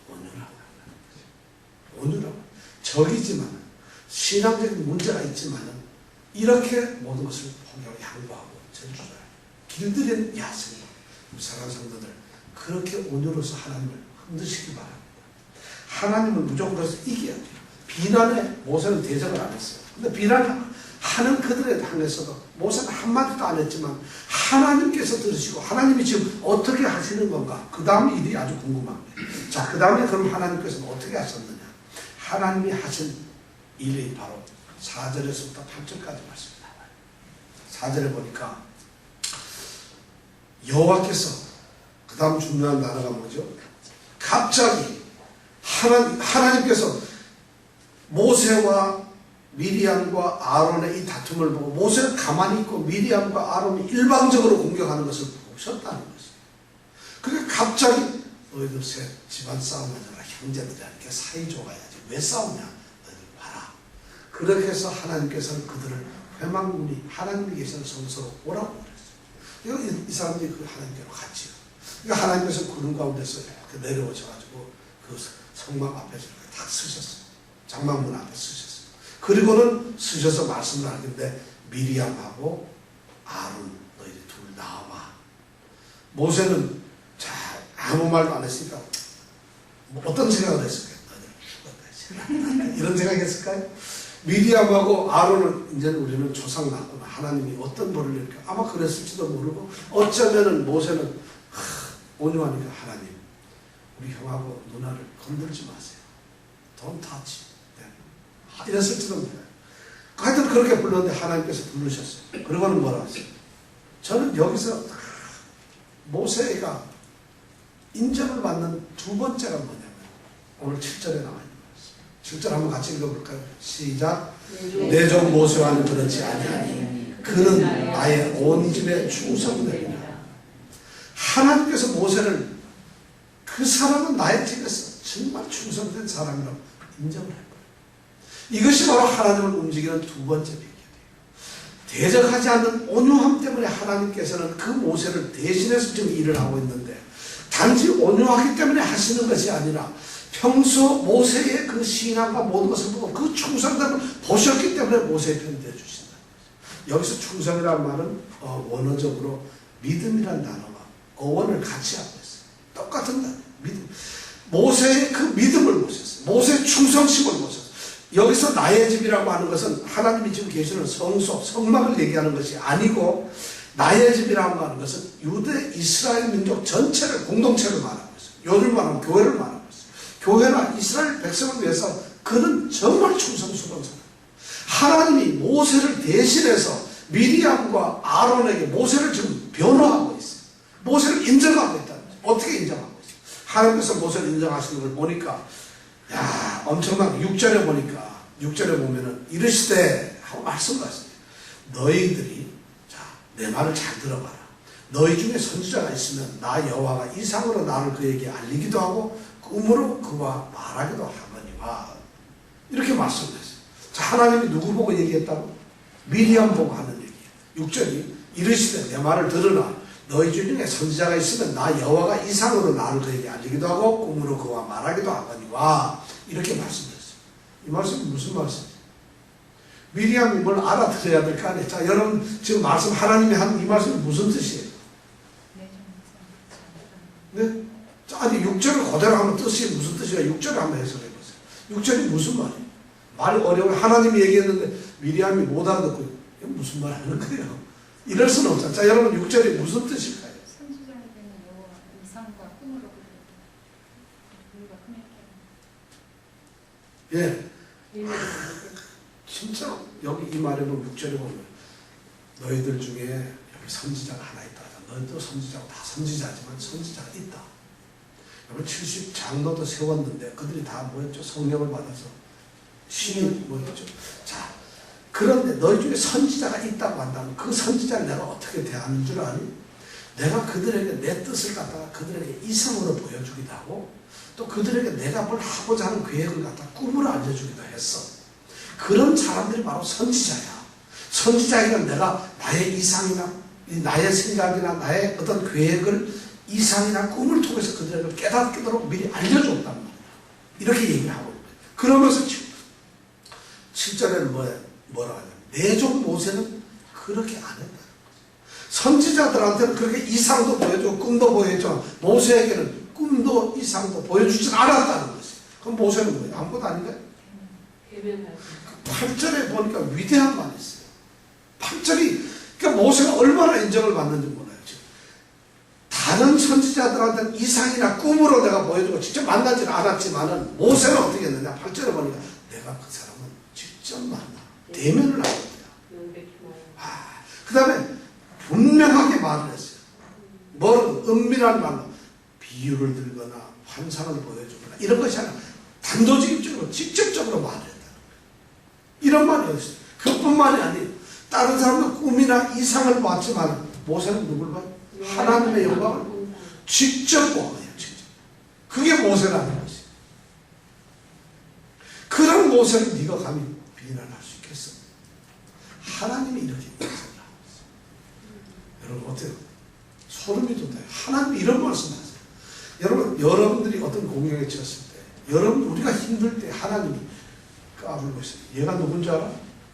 온유라고 한다는 거죠. 온유라고. 적이지만 신앙적인 문제가 있지만 이렇게 모든 것을 포기하고 양보하고 전주를 길들인 야생 사랑하는 성도들 그렇게 온유로서 하나님을 흔드시기 바랍니다. 하나님은 무조건 그래서 이겨야 돼요. 비난에 모세는 대적을 안 했어요. 근데 비난하는 그들에 향해서도 모세는 한마디도 안 했지만 하나님께서 들으시고 하나님이 지금 어떻게 하시는 건가 그 다음 일이 아주 궁금합니다. 자, 그 다음에 그럼 하나님께서는 어떻게 하셨느냐. 하나님이 하신 일이 바로 4절에서부터 8절까지 말씀입니다. 4절에 보니까 여호와께서 그 다음 중요한 단어가 뭐죠? 갑자기 하나님께서 모세와 미리암과 아론의 이 다툼을 보고 모세는 가만히 있고 미리암과 아론이 일방적으로 공격하는 것을 보셨다는 것이에요. 그러니까 갑자기 너희들 셋 집안 싸움하느라 형제들이라니까 사이좋아야지 왜 싸우냐 너희들 봐라. 그렇게 해서 하나님께서는 그들을 회망문이 하나님이 계시는 성소로 오라고 그랬어요. 이 사람들이 그 하나님께로 갔지요. 그러니까 하나님께서 구름 가운데서 이렇게 내려오셔가지고 그 성막 앞에서 이렇게 딱 서셨어요. 장막문 앞에 서셨어요. 그리고는 서셔서 말씀을 하는데 미리암하고 아론 너희들 둘 나와봐. 모세는 자 아무 말도 안 했으니까 뭐 어떤 생각을 했을까요? 이런 생각했을까요? 미리암하고 아론은 이제 우리는 조상 낳구나. 하나님이 어떤 벌을 이렇게 아마 그랬을지도 모르고 어쩌면은 모세는 온유하니까 하나님 우리 형하고 누나를 건들지 마세요. Don't touch. 네. 이랬을지도 몰라요. 하여튼 그렇게 불렀는데 하나님께서 부르셨어요. 그러고는 뭐라 하세요? 저는 여기서 모세가 인정을 받는 두 번째가 뭐냐면 오늘 7절에 나와 있는 거였어요. 7절 한번 같이 읽어볼까요? 시작. 내 종 모세와는 그렇지 아니하니 그는 나의 온 집에 충성되리라. 하나님께서 모세를 그 사람은 나의 집에서 정말 충성된 사람이라고 인정을 할 거예요. 이것이 바로 하나님을 움직이는 두 번째 비결이에요. 대적하지 않는 온유함 때문에 하나님께서는 그 모세를 대신해서 지금 일을 하고 있는데 단지 온유하기 때문에 하시는 것이 아니라 평소 모세의 그 신앙과 모든 것을 보고 그 충성됨을 보셨기 때문에 모세의 편이 되어주신다. 여기서 충성이라는 말은 원어적으로 믿음이라는 단어가 어원을 같이 하고 있어요. 똑같은 단어. 믿음. 모세의 그 믿음을 보셨어요. 모세의 충성심을 보셨어요. 여기서 나의 집이라고 하는 것은 하나님이 지금 계시는 성소, 성막을 얘기하는 것이 아니고 나의 집이라고 하는 것은 유대 이스라엘 민족 전체를 공동체를 말하고 있어요. 요를 말하면 교회를 말하고 있어요. 교회나 이스라엘 백성을 위해서 그는 정말 충성스러운 사람. 하나님이 모세를 대신해서 미리암과 아론에게 모세를 지금 변호하고 있어요. 모세를 인정하고 있다는 거죠. 어떻게 인정하고 있어요? 하나님께서 모세를 인정하시는 걸 보니까 야 엄청난 6절에 보니까 6절에 보면은 이르시되 하고 말씀하시네요. 너희들이 자 내 말을 잘 들어봐라. 너희 중에 선지자가 있으면 나 여호와가 이상으로 나를 그에게 알리기도 하고 꿈으로 그와 말하기도 하거니와 이렇게 말씀했어요. 자 하나님이 누구 보고 얘기했다고? 미리암 보고 하는 얘기예요. 6절이 이르시되 내 말을 들으라. 너희 중에 선지자가 있으면 나 여호와가 이상으로 나를 그에게 알리기도 하고 꿈으로 그와 말하기도 하거니와 이렇게 말씀드렸어요. 이 말씀이 무슨 말씀이에요? 미리암이 뭘 알아들어야 될 거 아니에요. 자 여러분 지금 말씀 하나님이 한 이 말씀이 무슨 뜻이에요? 네? 자, 아니 6절을 그대로 하면 뜻이 무슨 뜻이야? 6절을 한번 해석해 보세요. 6절이 무슨 말이에요? 말이 어려워요. 하나님이 얘기했는데 미리암이 못 알아듣고 이게 무슨 말 하는 거예요? 이럴 수는 없잖아요. 자 여러분 6절이 무슨 뜻일까요? 선지자가 되는 여호와 이상과 꿈으로 우리가 예. 진짜 여기 이 말에 보면 6절에 보면 너희들 중에 여기 선지자가 하나 있다. 너희도 선지자고 다 선지자지만 선지자가 있다. 여러분 70장로도 세웠는데 그들이 다 뭐였죠? 성령을 받아서 신이 뭐였죠? 자, 그런데 너희 중에 선지자가 있다고 한다면 그 선지자를 내가 어떻게 대하는 줄 아니? 내가 그들에게 내 뜻을 갖다가 그들에게 이성으로 보여주기도 하고 또 그들에게 내가 뭘 하고자 하는 계획을 갖다 꿈으로 알려주기도 했어. 그런 사람들이 바로 선지자야. 선지자에게는 내가 나의 이상이나 나의 생각이나 나의 어떤 계획을 이상이나 꿈을 통해서 그들에게 깨닫도록 미리 알려줬단 말이야. 이렇게 얘기를 하고 있는 거야. 그러면서 7절에는 뭐라 하냐면 내 종 모세는 그렇게 안 했다. 선지자들한테는 그렇게 이상도 보여주고 꿈도 보여줘. 모세에게는 꿈도 이상도 보여주지 않았다는 것이. 그럼 모세는 뭐예요? 아무것도 아닌가요? 8절에 보니까 위대한 말이 있어요. 8절이 그러니까 모세가 얼마나 인정을 받는지 몰라요. 지금. 다른 선지자들한테는 이상이나 꿈으로 내가 보여주고 직접 만나지는 않았지만은 모세는 어떻게 했느냐. 8절에 보니까 내가 그 사람은 직접 만나 대면을 하는 거야. 그 다음에 분명하게 말을 했어요. 뭐는 은밀한 말로 비유를 들거나 환상을 보여주거나 이런 것이 아니라 단도직입적으로 직접적으로 말을 했다는 거예요. 이런 말이었어요. 그뿐만이 아니에요. 다른 사람도 꿈이나 이상을 봤지만 모세는 누굴 봐요? 하나님의 영광을 직접 보아요. 직접. 그게 모세라는 것이에요. 그런 모세를 네가 감히 비난할 수 있겠어? 하나님이 이렇게 인생을 하고 있어요. 여러분 어때요? 소름이 돋아요. 하나님이 이런 말씀하세요. 여러분, 여러분들이 어떤 공경에 처했을 때, 여러분 우리가 힘들 때 하나님이 까불고 있어요. 얘가 누군지 알아?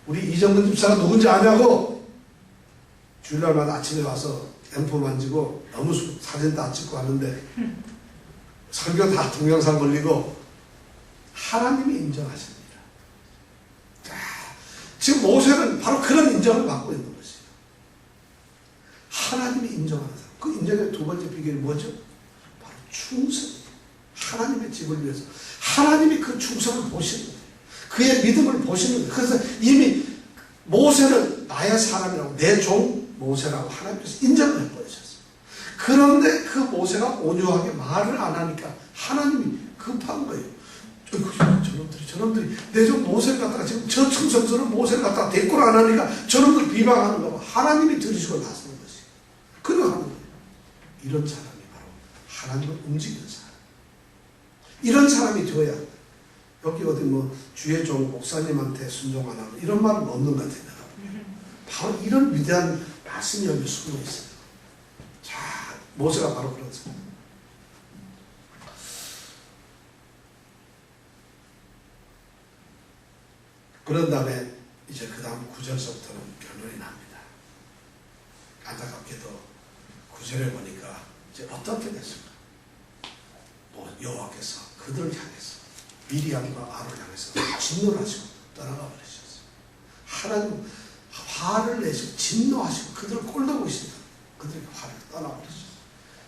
우리 이정근 집사가 누군지 아냐고? 주일날마다 아침에 와서 앰프 만지고 너무 사진 다 찍고 하는데 설교 다 동영상 걸리고 하나님이 인정하십니다. 자, 지금 모세는 바로 그런 인정을 받고 있는 것이에요. 하나님이 인정하는 사람. 그 인정의 두 번째 비결이 뭐죠? 바로 충성. 하나님의 집을 위해서 하나님이 그 충성을 보시는 거예요. 그의 믿음을 보시는 거예요. 그래서 이미 모세는 나의 사람이라고 내 종 모세라고 하나님께서 인정을 해버리셨어요. 그런데 그 모세가 온유하게 말을 안 하니까 하나님이 급한 거예요. 저놈들이 내 종 모세를 갖다가 지금 저 충성스러운 모세를 갖다가 대꾸를 안 하니까 저놈들 비방하는 거 하나님이 들으시고 나서는 것이에요. 그리고 하는 거예요. 이런 사람이 바로 하나님을 움직이는 사람. 이런 사람이 되어야 여기 어디 뭐 주의 종 목사님한테 순종하나 이런 말은 없는 것 같아요. 바로 이런 위대한 말씀이 여기 숨어 있어요. 자, 모세가 바로 그런 사람. 그런 다음에 이제 그 다음 9절서부터는 결론이 납니다. 안타깝게도 9절에 보니까 이제 어떻게 됐을까? 여호와께서 그들을 향해서 미리암과 아론을 향해서 진노를 하시고 떠나가 버리셨어요. 하나님 화를 내시고 진노하시고 그들을 꼴보고 있습니다. 그들에게 화를 떠나버리셨어요.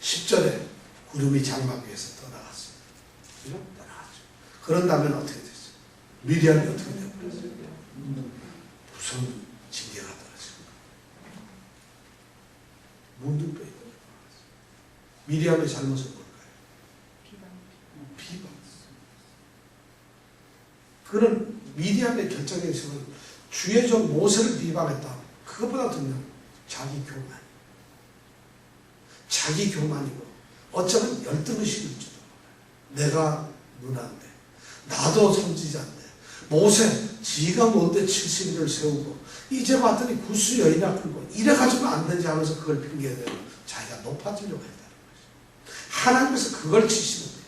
10절에 구름이 장막 위에서 떠나갔어요. 떠나갔죠. 그런 다음에 어떻게 됐어요? 미리암이 어떻게 되었어요? 무슨 징계가 떨어지고 문둥병이 떨어졌어요. 미리암의 잘못은 뭘까요? 비방. 그는 미디안의 결정에 있어서는 주의 종 모세를 비방했다. 그것보다 더 자기 교만. 자기 교만이고 어쩌면 열등의식일지도 몰라요. 내가 누나인데 나도 선지자인데 모세 지가 뭔데 70일을 세우고 이제 봤더니 구스 여인아 풀고 이래가지고 안 되지 하면서 그걸 핑계대고 자기가 높아지려고 했다는 거죠. 하나님께서 그걸 치시는 거예요.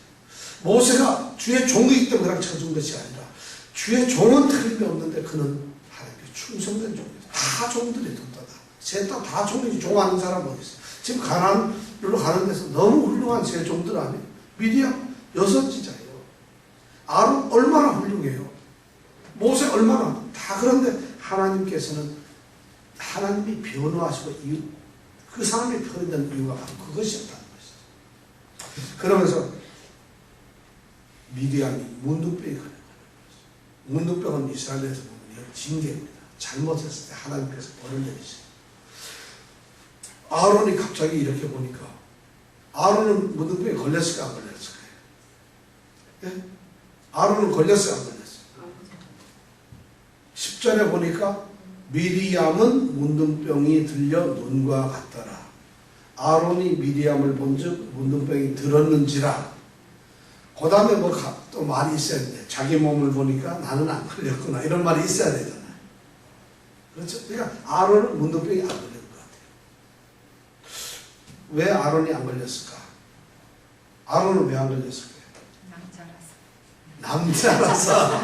모세가 주의 종이기 때문에 그냥 쳐준 것이 아니라 주의 종은 틀림이 없는데 그는 하나님께 충성된 종이에요. 다 종들이 돕다다. 셋 다 종이지. 종하는 사람 어디 있어요? 지금 가나안으로 가는 데서 너무 훌륭한 세 종들 아니에요? 미디안 6지자예요. 아론 얼마나 훌륭해요. 모세 얼마나 다. 그런데 하나님께서는 하나님이 변호하시고 그 사람이 변호된 이유가 바로 그것이었다는 것이죠. 그러면서 미디안이 문둥병이 걸려요. 문둥병은 이스라엘에서 보면 징계입니다. 잘못했을 때 하나님께서 벌을 내리세요. 아론이 갑자기 이렇게 보니까 아론은 무등병에 걸렸을까 안 걸렸을까요? 예? 아론은 걸렸어요 안 걸렸어요? 10절에 보니까 미리암은 문둥병이 들려 눈과 같더라. 아론이 미리암을 본즉 문둥병이 들었는지라. 그 다음에 뭐 또 말이 있어야 돼. 자기 몸을 보니까 나는 안 걸렸구나. 이런 말이 있어야 되잖아요. 그렇죠? 그러니까 아론은 문둥병이 안 걸린 것 같아요. 왜 아론이 안 걸렸을까? 아론은 왜 안 걸렸을까요? 남자라서.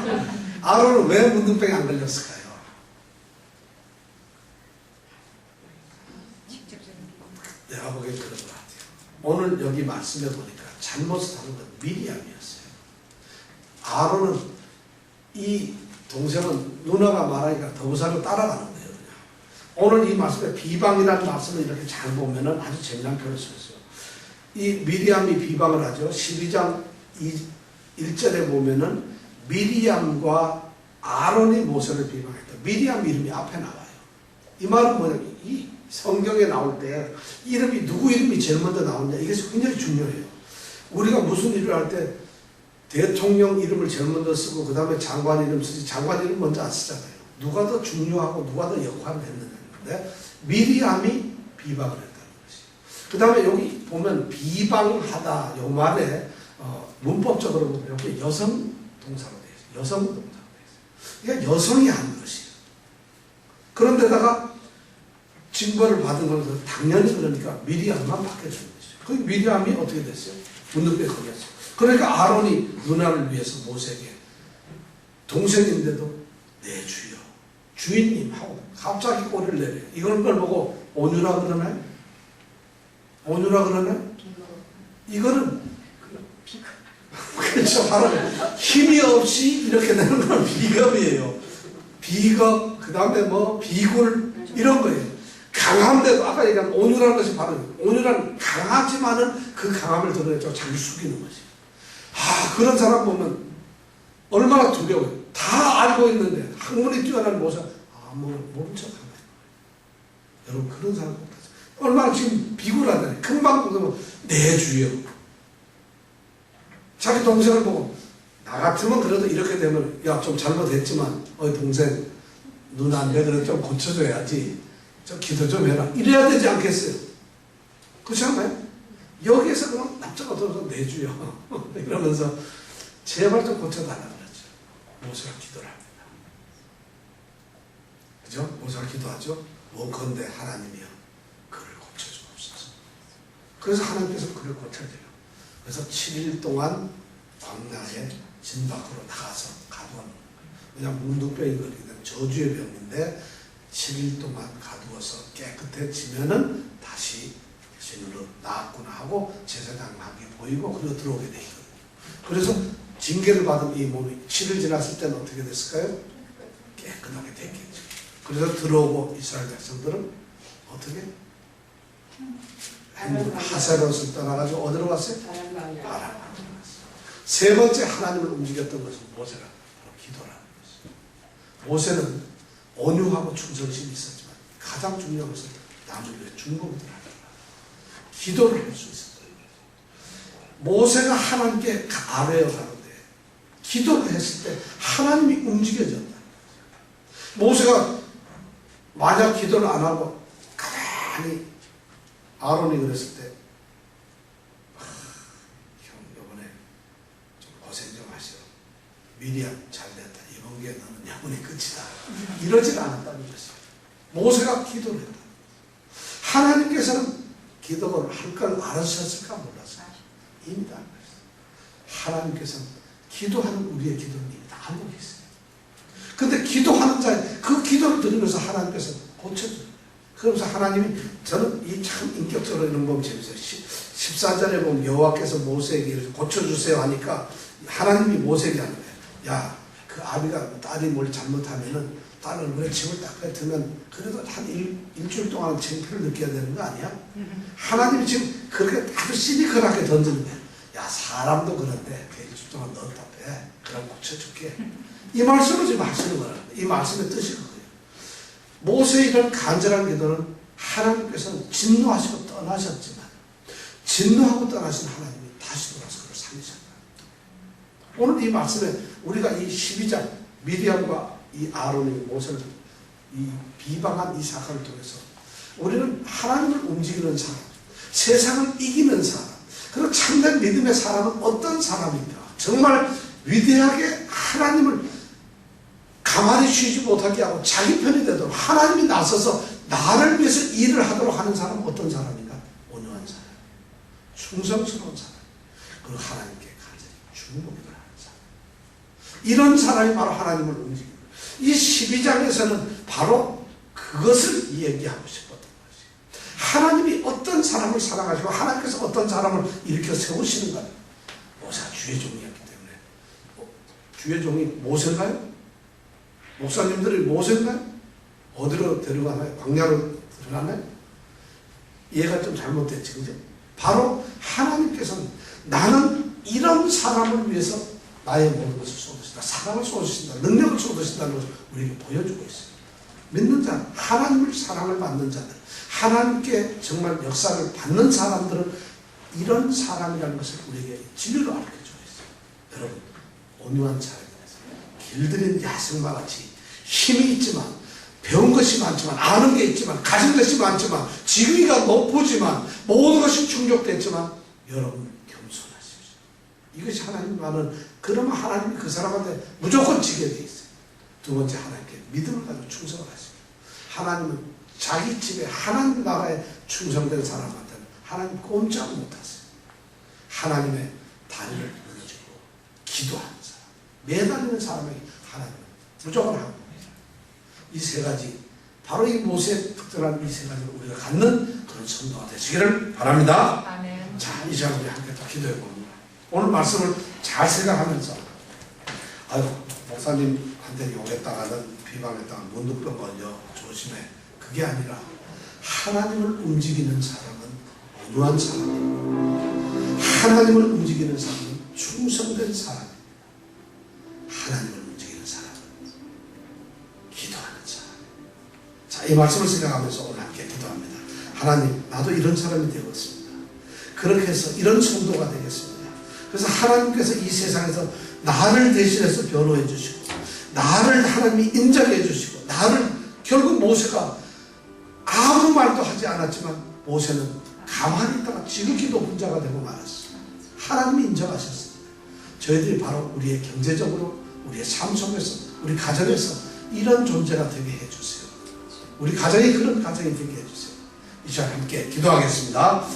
아론은 왜 문둥병이 안 걸렸을까요? 내가 보기엔 그런 것 같아요. 오늘 여기 말씀에 보니까 잘못을 하는 건 미리암이었어요. 아론은 이 동생은 누나가 말하니까 더부살로 따라가는 거예요. 그냥. 오늘 이 말씀에 비방이라는 말씀을 이렇게 잘 보면은 아주 재미난 표현을 썼어요. 이 미리암이 비방을 하죠. 12장 1절에 보면은 미리암과 아론이 모세를 비방했다. 미리암 이름이 앞에 나와요. 이 말은 뭐냐면 이 성경에 나올 때 이름이 누구 이름이 제일 먼저 나오냐 이것이 굉장히 중요해요. 우리가 무슨 일을 할 때 대통령 이름을 제일 먼저 쓰고 그 다음에 장관 이름 쓰지 장관 이름 먼저 안 쓰잖아요. 누가 더 중요하고 누가 더 역할을 했느냐인데 미리암이 비방을 했다는 것이에요. 그 다음에 여기 보면 비방을 하다 이 말에 문법적으로 보면 여기 여성 동사로 되어 있어요. 여성 동사로 되어 있어요. 그러니까 여성이 한 것이에요. 그런데다가 징벌을 받은 것은 당연히 그러니까 미리암만 받게 되는 것이죠. 그 미리암이 어떻게 됐어요? 문둥병에 걸렸어요. 그러니까 아론이 누나를 위해서 모세에게 동생인데도 내 주여 주인님 하고 갑자기 꼬리를 내려요. 이걸 걸 보고 온유라 그러나요? 온유라 그러나요? 이거는 그렇죠. 바로 힘이 없이 이렇게 되는 건 비겁이에요. 비겁 그 다음에 뭐 비굴 이런 거예요. 강한데도 아까 얘기한 온유라는 것이 바로 온유란 강하지만은 그 강함을 드러내죠. 자기 숙이는 것이. 그런 사람 보면 얼마나 두려워요. 다 알고 있는데 학문이 뛰어난 모사 모른 척하네. 여러분 그런 사람 못하죠. 얼마나 지금 비굴하다니. 금방 보면 내 주여. 자기 동생을 보고 나 같으면 그래도 이렇게 되면 야 좀 잘못했지만 어이 동생 누나인데 그래 좀 고쳐줘야지. 좀 기도 좀 해라. 이래야 되지 않겠어요? 그렇지 않나요? 여기에서 그냥 납작 얻어서 내주요. 이러면서 제발 좀 고쳐달라고 그랬죠. 모세가 기도를 합니다. 그죠? 모세가 기도하죠. 원컨대 하나님이여 그를 고쳐주옵소서. 그래서 하나님께서 그를 고쳐줘요. 그래서 7일 동안 광야에 진 밖으로 나가서 가두었는 거예요. 왜냐하면 문둥병이 걸리게 되면 저주의 병인데 7일 동안 가두어서 깨끗해지면은 다시 진으로 나았구나 하고 제사장에게 보이고 그리고 들어오게 돼 있거든요. 그래서 징계를 받은 이 몸이 7일 지났을 때는 어떻게 됐을까요? 깨끗하게 됐겠죠. 그래서 들어오고 이스라엘 백성들은 어떻게? 하세롯을 떠나가지고 어디로 갔어요? 아람으로 갔어요. 세 번째 하나님을 움직였던 것은 모세가 바로 기도라는 것이죠. 모세는 온유하고 충성심이 있었지만 가장 중요한 것은 남을 위해 중보를 하더라. 기도를 할 수 있었던 거예요. 모세가 하나님께 아뢰어 가는데 기도를 했을 때 하나님이 움직여졌다. 모세가 만약 기도를 안 하고 가만히 아론이 그랬을 때 형 이번에 좀 고생 좀 하시오. 미리암 잘됐다. 이번 기회에 너는 영원히 끝이다. 이러질 않았다는 것이에요. 모세가 기도를 했다. 하나님께서는 기도를 할 걸 알으셨을까 몰랐어요. 이미 다 알았어요. 하나님께서는 기도하는 우리의 기도는 이미 다 알고 계세요. 근데 기도하는 자에 그 기도를 들으면서 하나님께서 고쳐줘요. 그러면서 하나님이 저는 이 참 인격적으로 이런 거 보면 재밌어요. 14절에 보면 여호와께서 모세에게 고쳐주세요 하니까 하나님이 모세에게 하는 거예요. 야, 그 아비가 딸이 뭘 잘못하면은 딸 얼굴에 침을 딱 뱉으면 그래도 한 일주일 동안 창피를 느껴야 되는 거 아니야? 하나님이 지금 그렇게 아주 시니컬하게 던지는 거야. 야, 사람도 그런데 일주일 동안 넣었다 빼. 그럼 고쳐줄게. 이 말씀을 지금 하시는 거야. 이 이 말씀의 뜻이 그거예요. 모세의 이런 간절한 기도는 하나님께서는 진노하시고 떠나셨지만 진노하고 떠나신 하나님이 다시 돌아서 그를 살리셨다. 오늘 이 말씀에 우리가 이 12장 미디안과 이 아론이 모세를 이 비방한 이 사건을 통해서 우리는 하나님을 움직이는 사람, 세상을 이기는 사람, 그리고 참된 믿음의 사람은 어떤 사람인가, 정말 위대하게 하나님을 가만히 쉬지 못하게 하고 자기 편이 되도록 하나님이 나서서 나를 위해서 일을 하도록 하는 사람은 어떤 사람인가? 온유한 사람, 충성스러운 사람, 그리고 하나님께 간절히 중보기도를 하는 사람. 이런 사람이 바로 하나님을 움직입니다. 이 12장에서는 바로 그것을 얘기하고 싶었던 것이, 하나님이 어떤 사람을 사랑하시고 하나님께서 어떤 사람을 일으켜 세우시는가. 모세가 주의 종이었기 때문에. 주의 종이 모세인가요? 목사님들이 모세인가요? 어디로 데려가나요? 광야로 들어가나요? 이해가 좀 잘못됐지, 그죠? 바로 하나님께서는 나는 이런 사람을 위해서 나의 모든 것을 쏟으신다, 사랑을 쏟으신다, 능력을 쏟으신다는 것을 우리에게 보여주고 있어요. 믿는 자, 하나님을 사랑을 받는 자들, 하나님께 정말 역사를 받는 사람들은 이런 사람이라는 것을 우리에게 진리로 알려주고 있어요. 여러분, 온유한 사람이라서 길들인 야생마 같이 힘이 있지만, 배운 것이 많지만, 아는 게 있지만, 가진 것이 많지만, 지위가 높으지만, 모든 것이 충족됐지만, 여러분 겸손하십시오. 이것이 하나님과는, 그러면 하나님이 그 사람한테 무조건 지게 돼 있어요. 두 번째, 하나님께 믿음을 가지고 충성을 하십시오. 하나님은 자기 집에 하나님 나라에 충성된 사람한테는 하나님 꼼짝 못하세요. 하나님의 다리를 무너지고 기도하는 사람, 매달리는 사람에게 하나님은 무조건 하고, 이 세 가지, 바로 이 모세의 특별한 이 세 가지를 우리가 갖는 그런 성도가 되시기를 바랍니다. 아멘. 자, 이 시간 우리 함께 또 기도해 봅니다. 오늘 말씀을 잘 생각하면서, 아유, 목사님한테 욕했다가는 비방했다가 문득병 걸려 조심해. 그게 아니라 하나님을 움직이는 사람은 온유한 사람, 하나님을 움직이는 사람은 충성된 사람, 하나님을 움직이는 사람은 기도하는 사람. 자, 이 말씀을 생각하면서 오늘 함께 기도합니다. 하나님, 나도 이런 사람이 되었습니다. 그렇게 해서 이런 성도가 되겠습니다. 그래서 하나님께서 이 세상에서 나를 대신해서 변호해 주시고, 나를 하나님이 인정해 주시고, 나를, 결국 모세가 아무 말도 하지 않았지만 모세는 가만히 있다가 지극히 높은 자가 되고 말았어요. 하나님이 인정하셨습니다. 저희들이 바로 우리의 경제적으로, 우리의 삶 속에서, 우리 가정에서 이런 존재가 되게 해주세요. 우리 가정이 그런 가정이 되게 해주세요. 이 시간 함께 기도하겠습니다.